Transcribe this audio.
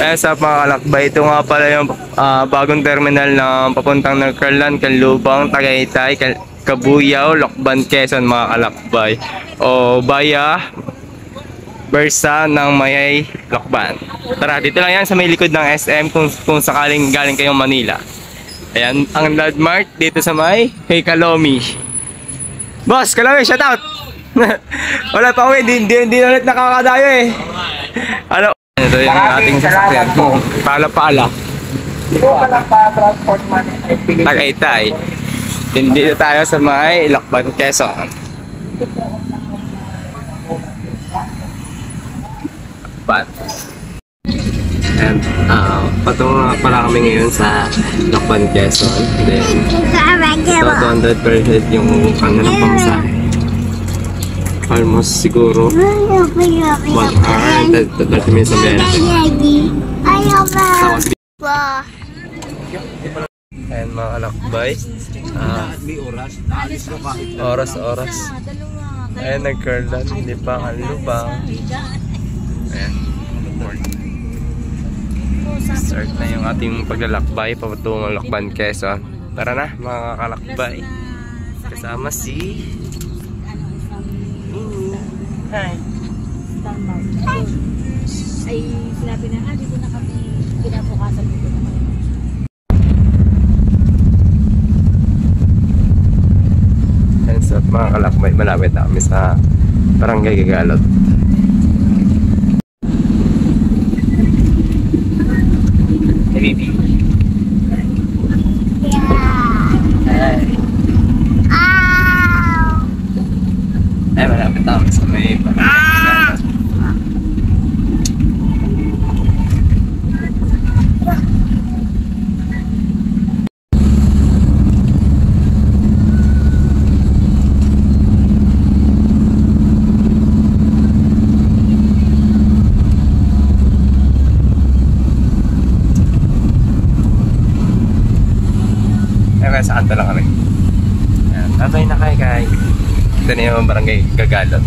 Sa mga kalakbay, ito nga pala yung bagong terminal ng papuntang Nagcarlan, Canlubang, Tagaytay, Cabuyao, Lokban, Quezon mga kalakbay. O via Bersa ng Mayay, Lokban. Tara, dito lang yan sa may likod ng SM kung sakaling galing kayong Manila. Ayan, ang landmark dito sa may kay Kalomi. Boss, Kalomi, shout out! Wala pa ako, hindi ulit nakakadayo eh. Ano? Ito yung ating sasakyan. Pala-pala. Tagaytay. Dito tayo sa may Lokban, Quezon. And patungo pala kami ngayon sa Lokban, Quezon. Then ito 200% yung kanilang pamasahe. Almost siguro 1 hour and 30 minutes na biyahe natin. Ayan mga kalakbay, oras. Ayan, Nagcarlan, hindi pa Canlubang. Ayan, start na yung ating paglalakbay patungo Lokban, Quezon. Tara na mga kalakbay, kasama si Hi. Hi. Ay, sinabi na dito na kami kinabukasan dito na kami. And so mga kalakbay, malapit na kami sa Barangay Gagalot. Hey baby. Ay, malapit na kami sa may Barangay. Ayan, sa kanto lang kami. Ayan, tatay na kay. Ito na yung Barangay Gagalot.